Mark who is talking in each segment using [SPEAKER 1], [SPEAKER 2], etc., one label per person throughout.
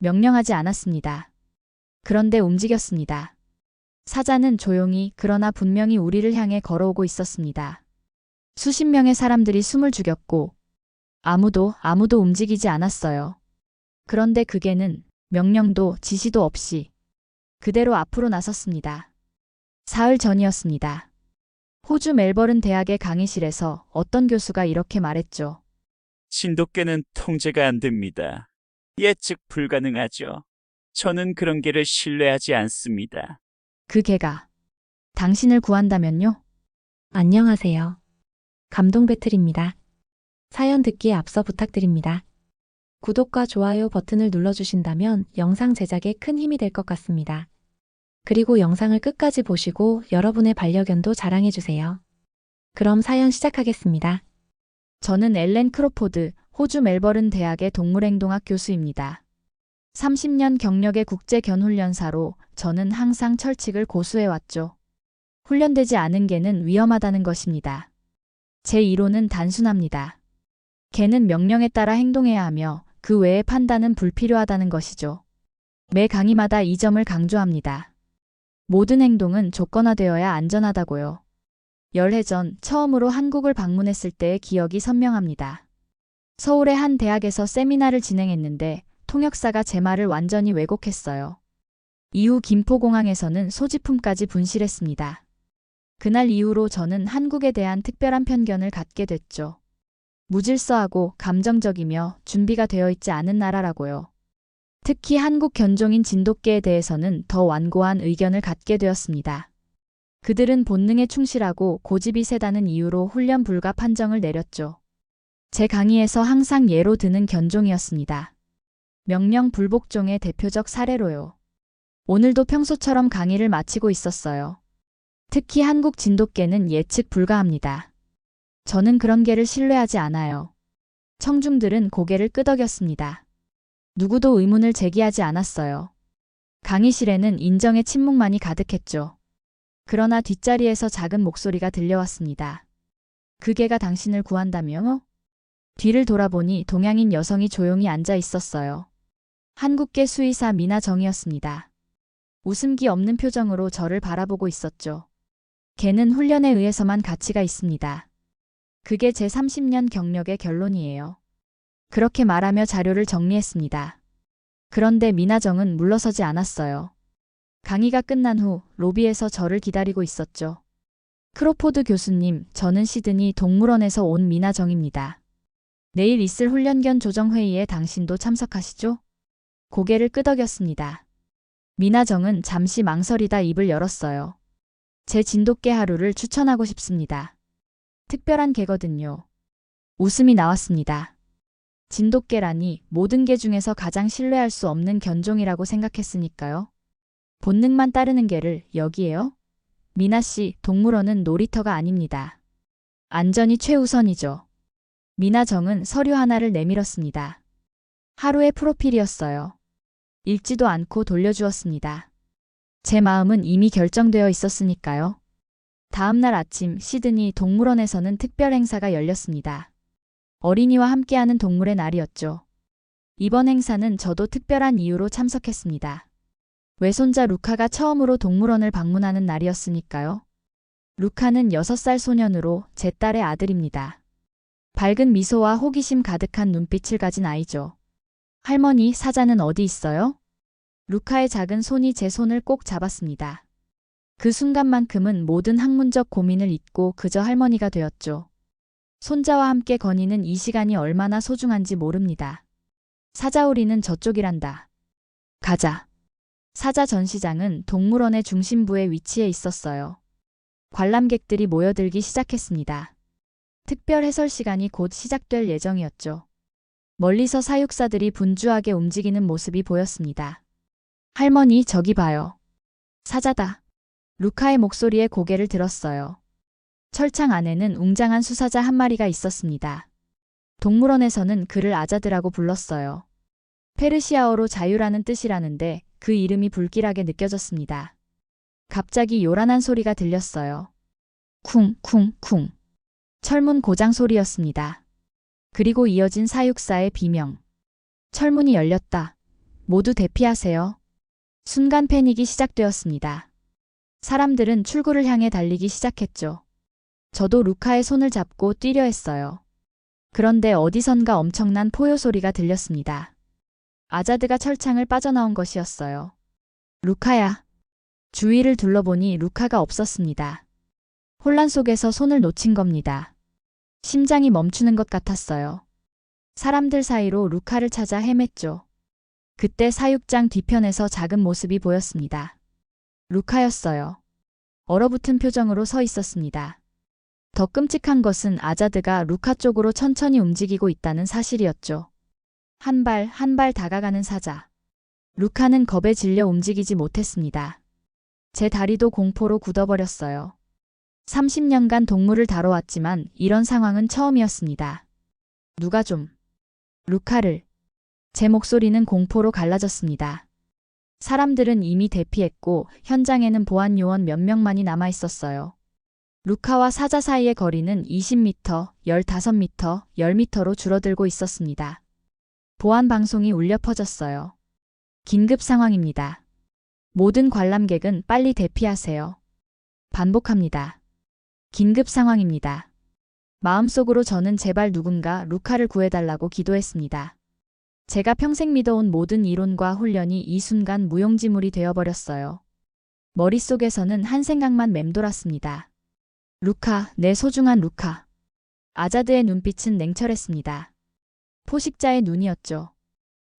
[SPEAKER 1] 명령하지 않았습니다. 그런데 움직였습니다. 사자는 조용히 그러나 분명히 우리를 향해 걸어오고 있었습니다. 수십 명의 사람들이 숨을 죽였고 아무도 움직이지 않았어요. 그런데 그 개는 명령도 지시도 없이 그대로 앞으로 나섰습니다. 사흘 전이었습니다. 호주 멜버른 대학의 강의실에서 어떤 교수가 이렇게 말했죠.
[SPEAKER 2] 진돗개는 통제가 안 됩니다. 예측 불가능하죠. 저는 그런 개를 신뢰하지 않습니다.
[SPEAKER 1] 그 개가 당신을 구한다면요?
[SPEAKER 3] 안녕하세요. 감동 배틀입니다. 사연 듣기에 앞서 부탁드립니다. 구독과 좋아요 버튼을 눌러주신다면 영상 제작에 큰 힘이 될 것 같습니다. 그리고 영상을 끝까지 보시고 여러분의 반려견도 자랑해주세요. 그럼 사연 시작하겠습니다.
[SPEAKER 1] 저는 엘렌 크로포드, 호주 멜버른 대학의 동물행동학 교수입니다. 30년 경력의 국제견훈련사로 저는 항상 철칙을 고수해왔죠. 훈련되지 않은 개는 위험하다는 것입니다. 제 이론은 단순합니다. 개는 명령에 따라 행동해야 하며 그 외의 판단은 불필요하다는 것이죠. 매 강의마다 이 점을 강조합니다. 모든 행동은 조건화되어야 안전하다고요. 열해 전 처음으로 한국을 방문했을 때의 기억이 선명합니다. 서울의 한 대학에서 세미나를 진행했는데 통역사가 제 말을 완전히 왜곡했어요. 이후 김포공항에서는 소지품까지 분실했습니다. 그날 이후로 저는 한국에 대한 특별한 편견을 갖게 됐죠. 무질서하고 감정적이며 준비가 되어 있지 않은 나라라고요. 특히 한국 견종인 진돗개에 대해서는 더 완고한 의견을 갖게 되었습니다. 그들은 본능에 충실하고 고집이 세다는 이유로 훈련 불가 판정을 내렸죠. 제 강의에서 항상 예로 드는 견종이었습니다. 명령 불복종의 대표적 사례로요. 오늘도 평소처럼 강의를 마치고 있었어요. 특히 한국 진돗개는 예측 불가합니다. 저는 그런 개를 신뢰하지 않아요. 청중들은 고개를 끄덕였습니다. 누구도 의문을 제기하지 않았어요. 강의실에는 인정의 침묵만이 가득했죠. 그러나 뒷자리에서 작은 목소리가 들려왔습니다. 그 개가 당신을 구한다며? 뒤를 돌아보니 동양인 여성이 조용히 앉아 있었어요. 한국계 수의사 미나정이었습니다. 웃음기 없는 표정으로 저를 바라보고 있었죠. 개는 훈련에 의해서만 가치가 있습니다. 그게 제 30년 경력의 결론이에요. 그렇게 말하며 자료를 정리했습니다. 그런데 미나정은 물러서지 않았어요. 강의가 끝난 후 로비에서 저를 기다리고 있었죠. 크로포드 교수님, 저는 시드니 동물원에서 온 미나정입니다. 내일 있을 훈련견 조정회의에 당신도 참석하시죠? 고개를 끄덕였습니다. 미나정은 잠시 망설이다 입을 열었어요. 제 진돗개 하루를 추천하고 싶습니다. 특별한 개거든요. 웃음이 나왔습니다. 진돗개라니 모든 개 중에서 가장 신뢰할 수 없는 견종이라고 생각했으니까요. 본능만 따르는 개를 여기에요? 미나 씨, 동물원은 놀이터가 아닙니다. 안전이 최우선이죠. 미나정은 서류 하나를 내밀었습니다. 하루의 프로필이었어요. 읽지도 않고 돌려주었습니다. 제 마음은 이미 결정되어 있었으니까요. 다음 날 아침 시드니 동물원에서는 특별 행사가 열렸습니다. 어린이와 함께하는 동물의 날이었죠. 이번 행사는 저도 특별한 이유로 참석했습니다. 외손자 루카가 처음으로 동물원을 방문하는 날이었으니까요. 루카는 6살 소년으로 제 딸의 아들입니다. 밝은 미소와 호기심 가득한 눈빛을 가진 아이죠. 할머니, 사자는 어디 있어요? 루카의 작은 손이 제 손을 꼭 잡았습니다. 그 순간만큼은 모든 학문적 고민을 잊고 그저 할머니가 되었죠. 손자와 함께 거니는 이 시간이 얼마나 소중한지 모릅니다. 사자우리는 저쪽이란다. 가자. 사자 전시장은 동물원의 중심부에 위치해 있었어요. 관람객들이 모여들기 시작했습니다. 특별 해설 시간이 곧 시작될 예정이었죠. 멀리서 사육사들이 분주하게 움직이는 모습이 보였습니다. 할머니, 저기 봐요. 사자다. 루카의 목소리에 고개를 들었어요. 철창 안에는 웅장한 수사자 한 마리가 있었습니다. 동물원에서는 그를 아자드라고 불렀어요. 페르시아어로 자유라는 뜻이라는데 그 이름이 불길하게 느껴졌습니다. 갑자기 요란한 소리가 들렸어요. 쿵쿵쿵. 철문 고장 소리였습니다. 그리고 이어진 사육사의 비명. 철문이 열렸다. 모두 대피하세요. 순간 패닉이 시작되었습니다. 사람들은 출구를 향해 달리기 시작했죠. 저도 루카의 손을 잡고 뛰려 했어요. 그런데 어디선가 엄청난 포효 소리가 들렸습니다. 아자드가 철창을 빠져나온 것이었어요. 루카야. 주위를 둘러보니 루카가 없었습니다. 혼란 속에서 손을 놓친 겁니다. 심장이 멈추는 것 같았어요. 사람들 사이로 루카를 찾아 헤맸죠. 그때 사육장 뒤편에서 작은 모습이 보였습니다. 루카였어요. 얼어붙은 표정으로 서 있었습니다. 더 끔찍한 것은 아자드가 루카 쪽으로 천천히 움직이고 있다는 사실이었죠. 한 발 한 발 다가가는 사자. 루카는 겁에 질려 움직이지 못했습니다. 제 다리도 공포로 굳어버렸어요. 30년간 동물을 다뤄왔지만 이런 상황은 처음이었습니다. 누가 좀 루카를. 제 목소리는 공포로 갈라졌습니다. 사람들은 이미 대피했고 현장에는 보안 요원 몇 명만이 남아 있었어요. 루카와 사자 사이의 거리는 20m, 15m, 10m로 줄어들고 있었습니다. 보안 방송이 울려 퍼졌어요. 긴급 상황입니다. 모든 관람객은 빨리 대피하세요. 반복합니다. 긴급 상황입니다. 마음속으로 저는 제발 누군가 루카를 구해달라고 기도했습니다. 제가 평생 믿어온 모든 이론과 훈련이 이 순간 무용지물이 되어버렸어요. 머릿속에서는 한 생각만 맴돌았습니다. 루카, 내 소중한 루카. 아자드의 눈빛은 냉철했습니다. 포식자의 눈이었죠.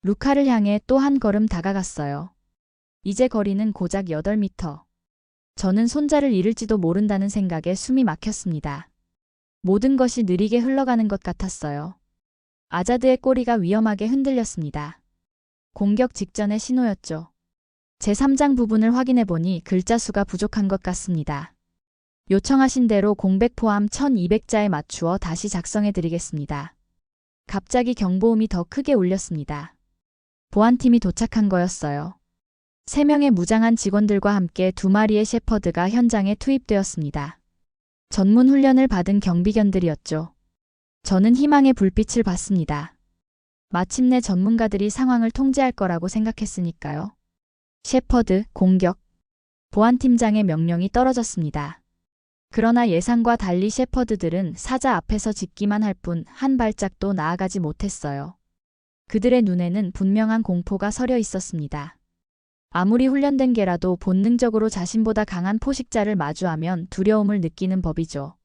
[SPEAKER 1] 루카를 향해 또 한 걸음 다가갔어요. 이제 거리는 고작 8m. 저는 손자를 잃을지도 모른다는 생각에 숨이 막혔습니다. 모든 것이 느리게 흘러가는 것 같았어요. 아자드의 꼬리가 위험하게 흔들렸습니다. 공격 직전의 신호였죠. 제3장 부분을 확인해보니 글자 수가 부족한 것 같습니다. 요청하신 대로 공백 포함 1200자에 맞추어 다시 작성해드리겠습니다. 갑자기 경보음이 더 크게 울렸습니다. 보안팀이 도착한 거였어요. 3명의 무장한 직원들과 함께 2마리의 셰퍼드가 현장에 투입되었습니다. 전문 훈련을 받은 경비견들이었죠. 저는 희망의 불빛을 봤습니다. 마침내 전문가들이 상황을 통제할 거라고 생각했으니까요. 셰퍼드, 공격. 보안팀장의 명령이 떨어졌습니다. 그러나 예상과 달리 셰퍼드들은 사자 앞에서 짖기만 할 뿐 한 발짝도 나아가지 못했어요. 그들의 눈에는 분명한 공포가 서려 있었습니다. 아무리 훈련된 개라도 본능적으로 자신보다 강한 포식자를 마주하면 두려움을 느끼는 법이죠.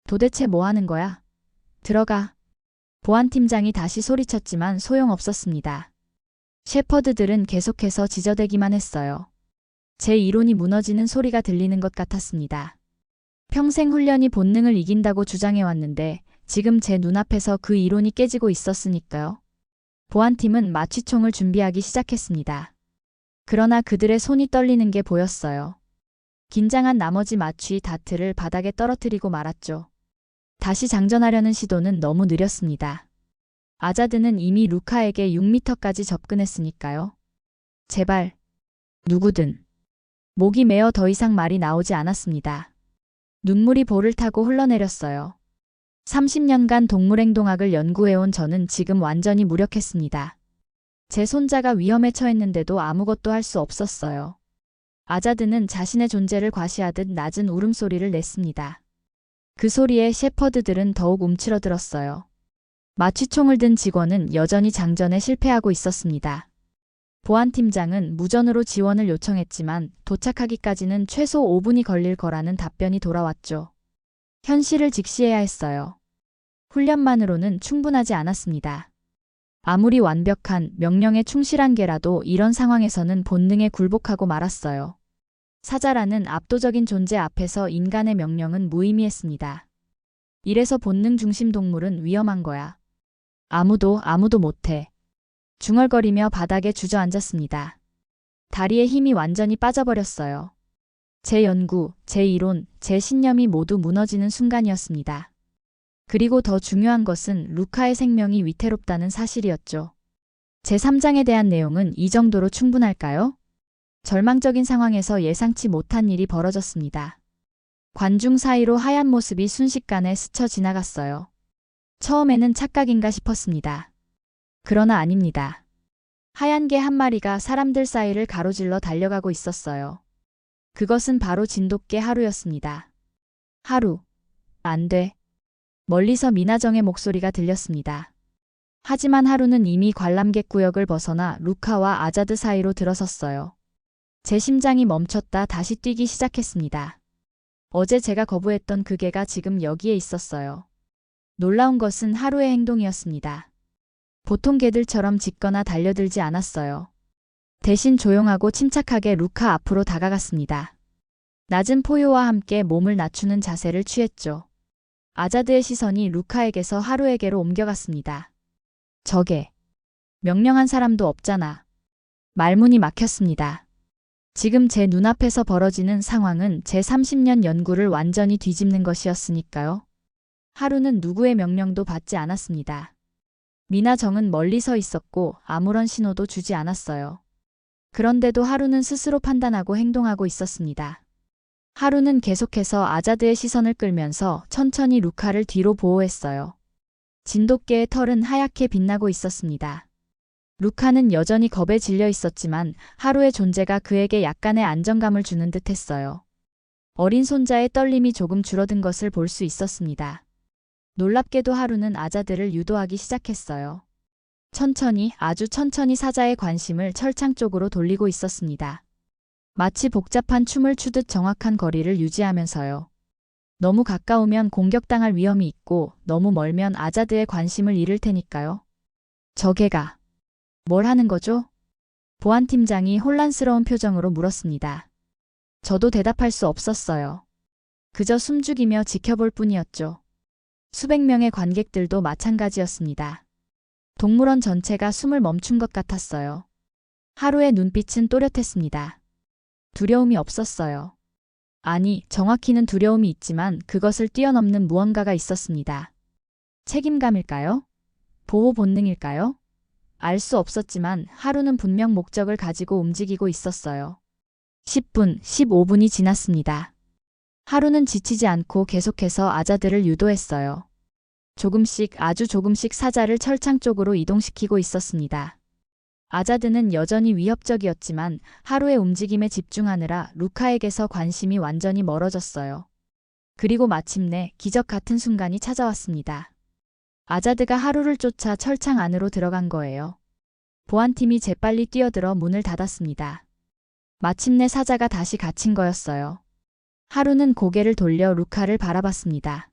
[SPEAKER 1] 도대체 뭐 하는 거야? 들어가. 보안팀장이 다시 소리쳤지만 소용없었습니다. 셰퍼드들은 계속해서 지저대기만 했어요. 제 이론이 무너지는 소리가 들리는 것 같았습니다. 평생 훈련이 본능을 이긴다고 주장해왔는데 지금 제 눈앞에서 그 이론이 깨지고 있었으니까요. 보안팀은 마취총을 준비하기 시작했습니다. 그러나 그들의 손이 떨리는 게 보였어요. 긴장한 나머지 마취 다트를 바닥에 떨어뜨리고 말았죠. 다시 장전하려는 시도는 너무 느렸습니다. 아자드는 이미 루카에게 6m까지 접근했으니까요. 제발. 누구든. 목이 메어 더 이상 말이 나오지 않았습니다. 눈물이 볼을 타고 흘러내렸어요. 30년간 동물행동학을 연구해온 저는 지금 완전히 무력했습니다. 제 손자가 위험에 처했는데도 아무것도 할 수 없었어요. 아자드는 자신의 존재를 과시하듯 낮은 울음소리를 냈습니다. 그 소리에 셰퍼드들은 더욱 움츠러들었어요. 마취총을 든 직원은 여전히 장전에 실패하고 있었습니다. 보안팀장은 무전으로 지원을 요청했지만 도착하기까지는 최소 5분이 걸릴 거라는 답변이 돌아왔죠. 현실을 직시해야 했어요. 훈련만으로는 충분하지 않았습니다. 아무리 완벽한 명령에 충실한 개라도 이런 상황에서는 본능에 굴복하고 말았어요. 사자라는 압도적인 존재 앞에서 인간의 명령은 무의미했습니다. 이래서 본능 중심 동물은 위험한 거야. 아무도 못해. 중얼거리며 바닥에 주저앉았습니다. 다리에 힘이 완전히 빠져버렸어요. 제 연구, 제 이론, 제 신념이 모두 무너지는 순간이었습니다. 그리고 더 중요한 것은 루카의 생명이 위태롭다는 사실이었죠. 제3장에 대한 내용은 이 정도로 충분할까요? 절망적인 상황에서 예상치 못한 일이 벌어졌습니다. 관중 사이로 하얀 모습이 순식간에 스쳐 지나갔어요. 처음에는 착각인가 싶었습니다. 그러나 아닙니다. 하얀 개 한 마리가 사람들 사이를 가로질러 달려가고 있었어요. 그것은 바로 진돗개 하루였습니다. 하루. 안 돼. 멀리서 미나정의 목소리가 들렸습니다. 하지만 하루는 이미 관람객 구역을 벗어나 루카와 아자드 사이로 들어섰어요. 제 심장이 멈췄다 다시 뛰기 시작했습니다. 어제 제가 거부했던 그 개가 지금 여기에 있었어요. 놀라운 것은 하루의 행동이었습니다. 보통 개들처럼 짖거나 달려들지 않았어요. 대신 조용하고 침착하게 루카 앞으로 다가갔습니다. 낮은 포효와 함께 몸을 낮추는 자세를 취했죠. 아자드의 시선이 루카에게서 하루에게로 옮겨갔습니다. 저게. 명령한 사람도 없잖아. 말문이 막혔습니다. 지금 제 눈앞에서 벌어지는 상황은 제 30년 연구를 완전히 뒤집는 것이었으니까요. 하루는 누구의 명령도 받지 않았습니다. 미나정은 멀리 서 있었고 아무런 신호도 주지 않았어요. 그런데도 하루는 스스로 판단하고 행동하고 있었습니다. 하루는 계속해서 아자드의 시선을 끌면서 천천히 루카를 뒤로 보호했어요. 진돗개의 털은 하얗게 빛나고 있었습니다. 루카는 여전히 겁에 질려 있었지만 하루의 존재가 그에게 약간의 안정감을 주는 듯 했어요. 어린 손자의 떨림이 조금 줄어든 것을 볼 수 있었습니다. 놀랍게도 하루는 아자드를 유도하기 시작했어요. 천천히, 아주 천천히 사자의 관심을 철창 쪽으로 돌리고 있었습니다. 마치 복잡한 춤을 추듯 정확한 거리를 유지하면서요. 너무 가까우면 공격당할 위험이 있고 너무 멀면 아자드의 관심을 잃을 테니까요. 저 개가 뭘 하는 거죠? 보안팀장이 혼란스러운 표정으로 물었습니다. 저도 대답할 수 없었어요. 그저 숨죽이며 지켜볼 뿐이었죠. 수백 명의 관객들도 마찬가지였습니다. 동물원 전체가 숨을 멈춘 것 같았어요. 하루의 눈빛은 또렷했습니다. 두려움이 없었어요. 아니, 정확히는 두려움이 있지만 그것을 뛰어넘는 무언가가 있었습니다. 책임감일까요? 보호 본능일까요? 알 수 없었지만 하루는 분명 목적을 가지고 움직이고 있었어요. 10분, 15분이 지났습니다. 하루는 지치지 않고 계속해서 아자들을 유도했어요. 조금씩, 아주 조금씩 사자를 철창 쪽으로 이동시키고 있었습니다. 아자드는 여전히 위협적이었지만 하루의 움직임에 집중하느라 루카에게서 관심이 완전히 멀어졌어요. 그리고 마침내 기적 같은 순간이 찾아왔습니다. 아자드가 하루를 쫓아 철창 안으로 들어간 거예요. 보안팀이 재빨리 뛰어들어 문을 닫았습니다. 마침내 사자가 다시 갇힌 거였어요. 하루는 고개를 돌려 루카를 바라봤습니다.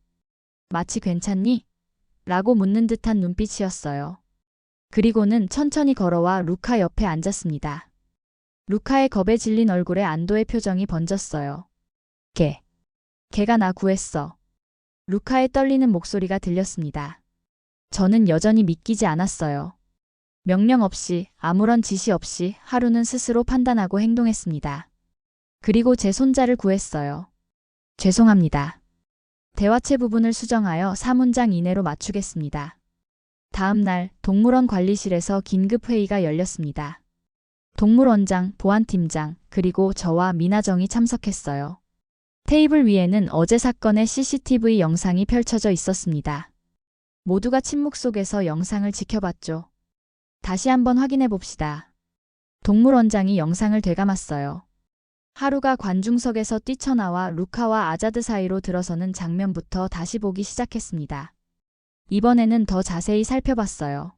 [SPEAKER 1] 마치 괜찮니? 라고 묻는 듯한 눈빛이었어요. 그리고는 천천히 걸어와 루카 옆에 앉았습니다. 루카의 겁에 질린 얼굴에 안도의 표정이 번졌어요. 걔가 나 구했어. 루카의 떨리는 목소리가 들렸습니다. 저는 여전히 믿기지 않았어요. 명령 없이, 아무런 지시 없이 하루는 스스로 판단하고 행동했습니다. 그리고 제 손자를 구했어요. 죄송합니다. 대화체 부분을 수정하여 4문장 이내로 맞추겠습니다. 다음 날 동물원 관리실에서 긴급 회의가 열렸습니다. 동물원장, 보안팀장, 그리고 저와 미나정이 참석했어요. 테이블 위에는 어제 사건의 CCTV 영상이 펼쳐져 있었습니다. 모두가 침묵 속에서 영상을 지켜봤죠. 다시 한번 확인해 봅시다. 동물원장이 영상을 되감았어요. 하루가 관중석에서 뛰쳐나와 루카와 아자드 사이로 들어서는 장면부터 다시 보기 시작했습니다. 이번에는 더 자세히 살펴봤어요.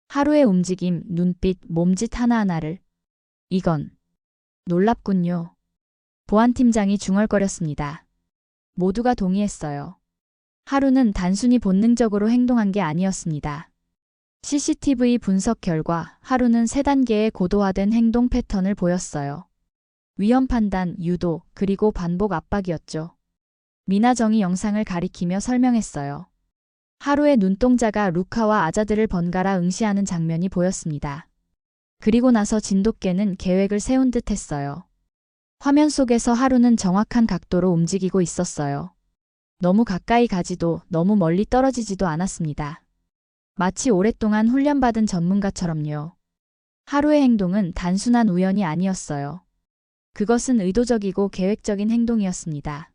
[SPEAKER 1] 하루의 움직임, 눈빛, 몸짓 하나하나를. 이건 놀랍군요. 보안팀장이 중얼거렸습니다. 모두가 동의했어요. 하루는 단순히 본능적으로 행동한 게 아니었습니다. CCTV 분석 결과 하루는 3단계의 고도화된 행동 패턴을 보였어요. 위험 판단, 유도, 그리고 반복 압박이었죠. 미나정이 영상을 가리키며 설명했어요. 하루의 눈동자가 루카와 아자드를 번갈아 응시하는 장면이 보였습니다. 그리고 나서 진돗개는 계획을 세운 듯 했어요. 화면 속에서 하루는 정확한 각도로 움직이고 있었어요. 너무 가까이 가지도 너무 멀리 떨어지지도 않았습니다. 마치 오랫동안 훈련받은 전문가처럼요. 하루의 행동은 단순한 우연이 아니었어요. 그것은 의도적이고 계획적인 행동이었습니다.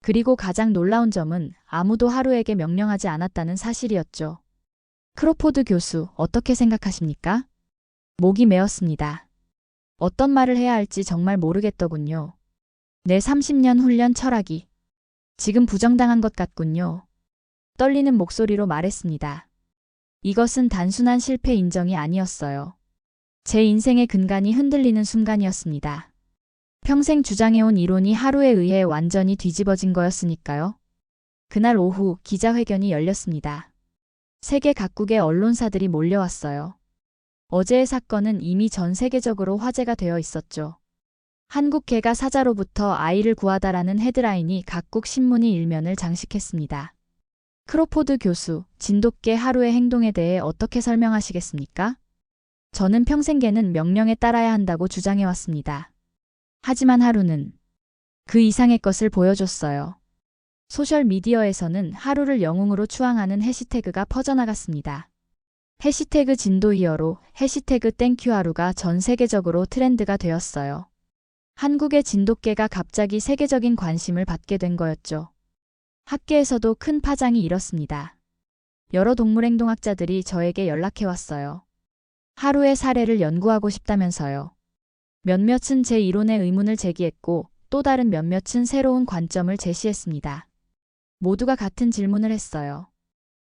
[SPEAKER 1] 그리고 가장 놀라운 점은 아무도 하루에게 명령하지 않았다는 사실이었죠. 크로포드 교수, 어떻게 생각하십니까? 목이 메었습니다. 어떤 말을 해야 할지 정말 모르겠더군요. 내 30년 훈련 철학이 지금 부정당한 것 같군요. 떨리는 목소리로 말했습니다. 이것은 단순한 실패 인정이 아니었어요. 제 인생의 근간이 흔들리는 순간이었습니다. 평생 주장해온 이론이 하루에 의해 완전히 뒤집어진 거였으니까요. 그날 오후 기자회견이 열렸습니다. 세계 각국의 언론사들이 몰려왔어요. 어제의 사건은 이미 전 세계적으로 화제가 되어 있었죠. 한국 개가 사자로부터 아이를 구하다라는 헤드라인이 각국 신문이 일면을 장식했습니다. 크로포드 교수, 진돗개 하루의 행동에 대해 어떻게 설명하시겠습니까? 저는 평생 개는 명령에 따라야 한다고 주장해왔습니다. 하지만 하루는 그 이상의 것을 보여줬어요. 소셜미디어에서는 하루를 영웅으로 추앙하는 해시태그가 퍼져나갔습니다. 해시태그 진도히어로, 해시태그 땡큐하루가 전 세계적으로 트렌드가 되었어요. 한국의 진돗개가 갑자기 세계적인 관심을 받게 된 거였죠. 학계에서도 큰 파장이 일었습니다. 여러 동물행동학자들이 저에게 연락해왔어요. 하루의 사례를 연구하고 싶다면서요. 몇몇은 제 이론에 의문을 제기했고 또 다른 몇몇은 새로운 관점을 제시했습니다. 모두가 같은 질문을 했어요.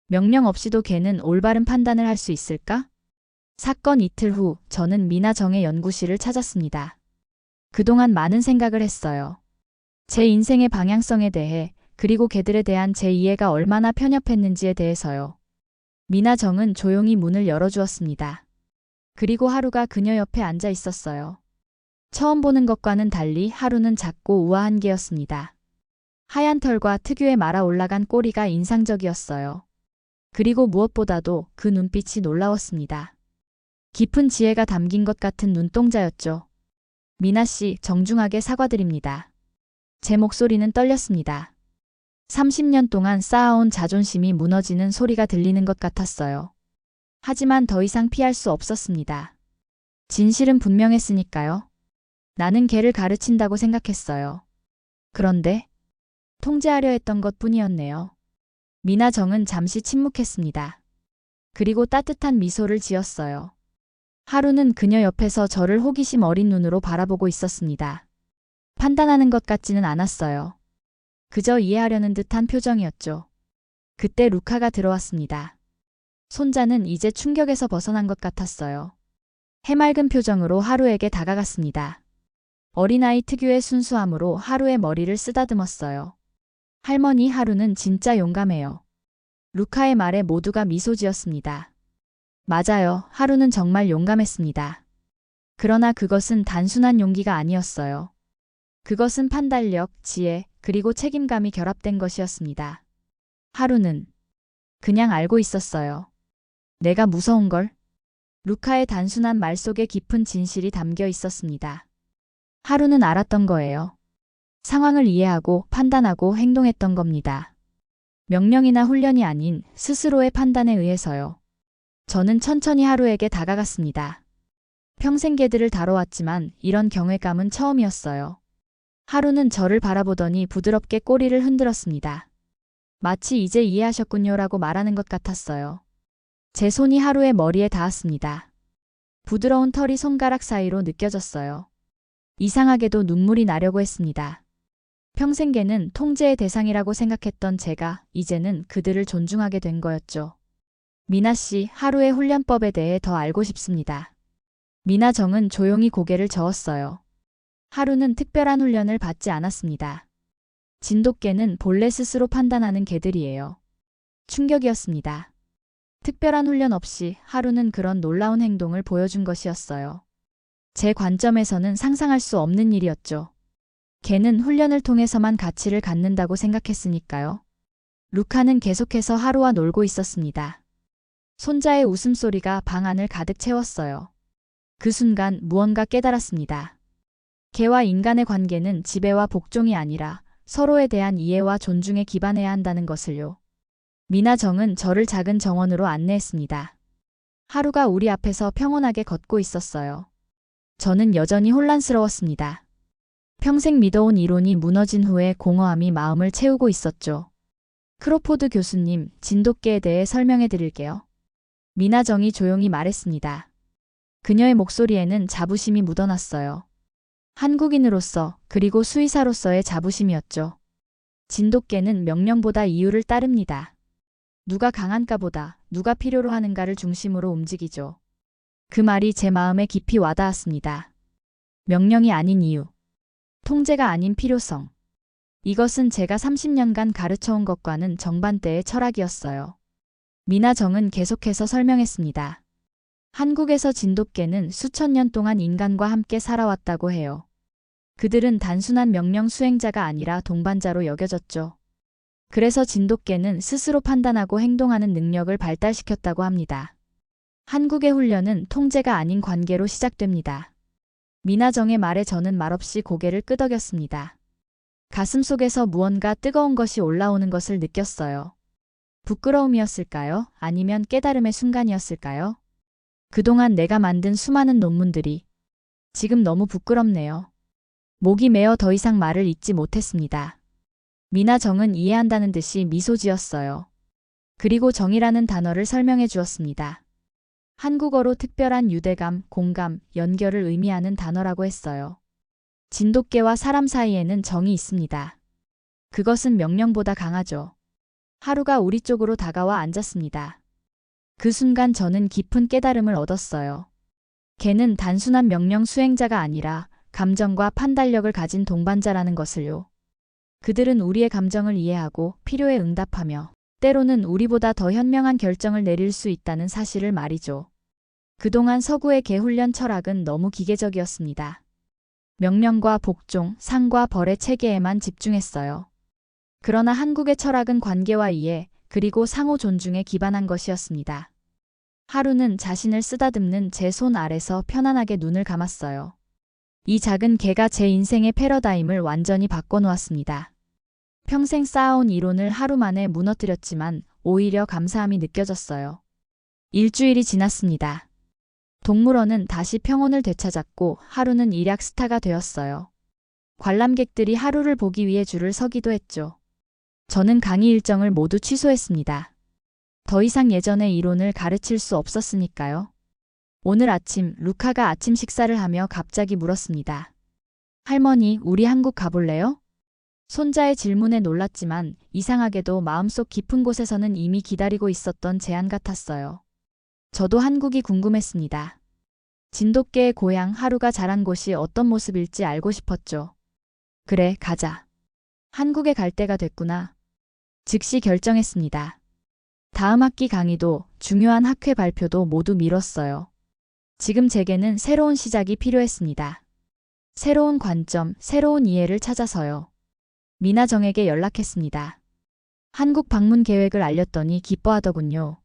[SPEAKER 1] 명령 없이도 개는 올바른 판단을 할 수 있을까? 사건 이틀 후 저는 미나정의 연구실을 찾았습니다. 그동안 많은 생각을 했어요. 제 인생의 방향성에 대해, 그리고 개들에 대한 제 이해가 얼마나 편협했는지에 대해서요. 미나정은 조용히 문을 열어주었습니다. 그리고 하루가 그녀 옆에 앉아 있었어요. 처음 보는 것과는 달리 하루는 작고 우아한 개였습니다. 하얀 털과 특유의 말아 올라간 꼬리가 인상적이었어요. 그리고 무엇보다도 그 눈빛이 놀라웠습니다. 깊은 지혜가 담긴 것 같은 눈동자였죠. 미나 씨, 정중하게 사과드립니다. 제 목소리는 떨렸습니다. 30년 동안 쌓아온 자존심이 무너지는 소리가 들리는 것 같았어요. 하지만 더 이상 피할 수 없었습니다. 진실은 분명했으니까요. 나는 개를 가르친다고 생각했어요. 그런데 통제하려 했던 것뿐이었네요. 미나정은 잠시 침묵했습니다. 그리고 따뜻한 미소를 지었어요. 하루는 그녀 옆에서 저를 호기심 어린 눈으로 바라보고 있었습니다. 판단하는 것 같지는 않았어요. 그저 이해하려는 듯한 표정이었죠. 그때 루카가 들어왔습니다. 손자는 이제 충격에서 벗어난 것 같았어요. 해맑은 표정으로 하루에게 다가갔습니다. 어린아이 특유의 순수함으로 하루의 머리를 쓰다듬었어요. 할머니, 하루는 진짜 용감해요. 루카의 말에 모두가 미소 지었습니다. 맞아요. 하루는 정말 용감했습니다. 그러나 그것은 단순한 용기가 아니었어요. 그것은 판단력, 지혜, 그리고 책임감이 결합된 것이었습니다. 하루는 그냥 알고 있었어요. 내가 무서운 걸? 루카의 단순한 말 속에 깊은 진실이 담겨 있었습니다. 하루는 알았던 거예요. 상황을 이해하고 판단하고 행동했던 겁니다. 명령이나 훈련이 아닌 스스로의 판단에 의해서요. 저는 천천히 하루에게 다가갔습니다. 평생 개들을 다뤄왔지만 이런 경외감은 처음이었어요. 하루는 저를 바라보더니 부드럽게 꼬리를 흔들었습니다. 마치 이제 이해하셨군요라고 말하는 것 같았어요. 제 손이 하루의 머리에 닿았습니다. 부드러운 털이 손가락 사이로 느껴졌어요. 이상하게도 눈물이 나려고 했습니다. 평생 개는 통제의 대상이라고 생각했던 제가 이제는 그들을 존중하게 된 거였죠. 미나 씨, 하루의 훈련법에 대해 더 알고 싶습니다. 미나정은 조용히 고개를 저었어요. 하루는 특별한 훈련을 받지 않았습니다. 진돗개는 본래 스스로 판단하는 개들이에요. 충격이었습니다. 특별한 훈련 없이 하루는 그런 놀라운 행동을 보여준 것이었어요. 제 관점에서는 상상할 수 없는 일이었죠. 개는 훈련을 통해서만 가치를 갖는다고 생각했으니까요. 루카는 계속해서 하루와 놀고 있었습니다. 손자의 웃음소리가 방 안을 가득 채웠어요. 그 순간 무언가 깨달았습니다. 개와 인간의 관계는 지배와 복종이 아니라 서로에 대한 이해와 존중에 기반해야 한다는 것을요. 미나정은 저를 작은 정원으로 안내했습니다. 하루가 우리 앞에서 평온하게 걷고 있었어요. 저는 여전히 혼란스러웠습니다. 평생 믿어온 이론이 무너진 후에 공허함이 마음을 채우고 있었죠. 크로포드 교수님, 진돗개에 대해 설명해 드릴게요. 미나정이 조용히 말했습니다. 그녀의 목소리에는 자부심이 묻어났어요. 한국인으로서 그리고 수의사로서의 자부심이었죠. 진돗개는 명령보다 이유를 따릅니다. 누가 강한가보다 누가 필요로 하는가를 중심으로 움직이죠. 그 말이 제 마음에 깊이 와닿았습니다. 명령이 아닌 이유, 통제가 아닌 필요성. 이것은 제가 30년간 가르쳐온 것과는 정반대의 철학이었어요. 미나정은 계속해서 설명했습니다. 한국에서 진돗개는 수천 년 동안 인간과 함께 살아왔다고 해요. 그들은 단순한 명령 수행자가 아니라 동반자로 여겨졌죠. 그래서 진돗개는 스스로 판단하고 행동하는 능력을 발달시켰다고 합니다. 한국의 훈련은 통제가 아닌 관계로 시작됩니다. 미나정의 말에 저는 말없이 고개를 끄덕였습니다. 가슴속에서 무언가 뜨거운 것이 올라오는 것을 느꼈어요. 부끄러움이었을까요? 아니면 깨달음의 순간이었을까요? 그동안 내가 만든 수많은 논문들이 지금 너무 부끄럽네요. 목이 메어 더 이상 말을 잇지 못했습니다. 미나정은 이해한다는 듯이 미소 지었어요. 그리고 정이라는 단어를 설명해 주었습니다. 한국어로 특별한 유대감, 공감, 연결을 의미하는 단어라고 했어요. 진돗개와 사람 사이에는 정이 있습니다. 그것은 명령보다 강하죠. 하루가 우리 쪽으로 다가와 앉았습니다. 그 순간 저는 깊은 깨달음을 얻었어요. 개는 단순한 명령 수행자가 아니라 감정과 판단력을 가진 동반자라는 것을요. 그들은 우리의 감정을 이해하고 필요에 응답하며 때로는 우리보다 더 현명한 결정을 내릴 수 있다는 사실을 말이죠. 그동안 서구의 개 훈련 철학은 너무 기계적이었습니다. 명령과 복종, 상과 벌의 체계에만 집중했어요. 그러나 한국의 철학은 관계와 이해, 그리고 상호 존중에 기반한 것이었습니다. 하루는 자신을 쓰다듬는 제 손 아래서 편안하게 눈을 감았어요. 이 작은 개가 제 인생의 패러다임을 완전히 바꿔놓았습니다. 평생 쌓아온 이론을 하루 만에 무너뜨렸지만 오히려 감사함이 느껴졌어요. 일주일이 지났습니다. 동물원은 다시 평온을 되찾았고 하루는 일약 스타가 되었어요. 관람객들이 하루를 보기 위해 줄을 서기도 했죠. 저는 강의 일정을 모두 취소했습니다. 더 이상 예전의 이론을 가르칠 수 없었으니까요. 오늘 아침 루카가 아침 식사를 하며 갑자기 물었습니다. 할머니, 우리 한국 가볼래요? 손자의 질문에 놀랐지만 이상하게도 마음속 깊은 곳에서는 이미 기다리고 있었던 제안 같았어요. 저도 한국이 궁금했습니다. 진돗개의 고향 하루가 자란 곳이 어떤 모습일지 알고 싶었죠. 그래, 가자. 한국에 갈 때가 됐구나. 즉시 결정했습니다. 다음 학기 강의도 중요한 학회 발표도 모두 미뤘어요. 지금 제게는 새로운 시작이 필요했습니다. 새로운 관점, 새로운 이해를 찾아서요. 미나정에게 연락했습니다. 한국 방문 계획을 알렸더니 기뻐하더군요.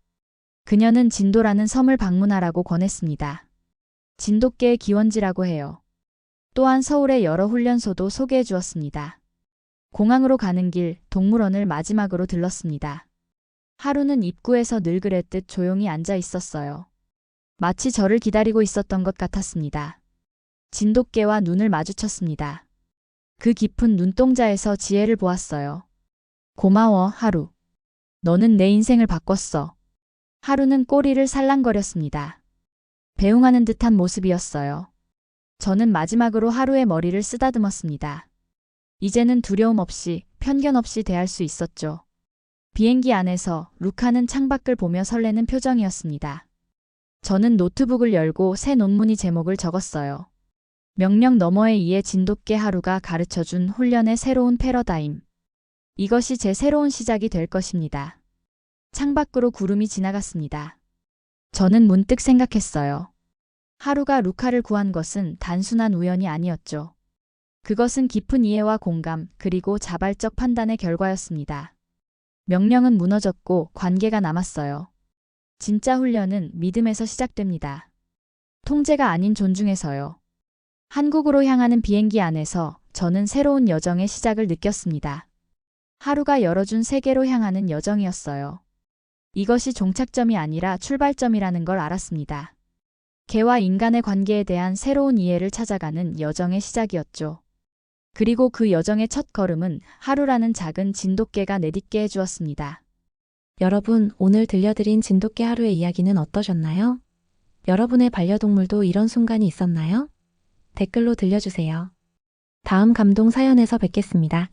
[SPEAKER 1] 그녀는 진도라는 섬을 방문하라고 권했습니다. 진돗개의 기원지라고 해요. 또한 서울의 여러 훈련소도 소개해 주었습니다. 공항으로 가는 길, 동물원을 마지막으로 들렀습니다. 하루는 입구에서 늘 그랬듯 조용히 앉아 있었어요. 마치 저를 기다리고 있었던 것 같았습니다. 진돗개와 눈을 마주쳤습니다. 그 깊은 눈동자에서 지혜를 보았어요. 고마워, 하루. 너는 내 인생을 바꿨어. 하루는 꼬리를 살랑거렸습니다. 배웅하는 듯한 모습이었어요. 저는 마지막으로 하루의 머리를 쓰다듬었습니다. 이제는 두려움 없이, 편견 없이 대할 수 있었죠. 비행기 안에서 루카는 창밖을 보며 설레는 표정이었습니다. 저는 노트북을 열고 새 논문이 제목을 적었어요. 명령 너머의 이해 진돗개 하루가 가르쳐준 훈련의 새로운 패러다임. 이것이 제 새로운 시작이 될 것입니다. 창밖으로 구름이 지나갔습니다. 저는 문득 생각했어요. 하루가 루카를 구한 것은 단순한 우연이 아니었죠. 그것은 깊은 이해와 공감, 그리고 자발적 판단의 결과였습니다. 명령은 무너졌고 관계가 남았어요. 진짜 훈련은 믿음에서 시작됩니다. 통제가 아닌 존중에서요. 한국으로 향하는 비행기 안에서 저는 새로운 여정의 시작을 느꼈습니다. 하루가 열어준 세계로 향하는 여정이었어요. 이것이 종착점이 아니라 출발점이라는 걸 알았습니다. 개와 인간의 관계에 대한 새로운 이해를 찾아가는 여정의 시작이었죠. 그리고 그 여정의 첫 걸음은 하루라는 작은 진돗개가 내딛게 해주었습니다.
[SPEAKER 3] 여러분, 오늘 들려드린 진돗개 하루의 이야기는 어떠셨나요? 여러분의 반려동물도 이런 순간이 있었나요? 댓글로 들려주세요. 다음 감동 사연에서 뵙겠습니다.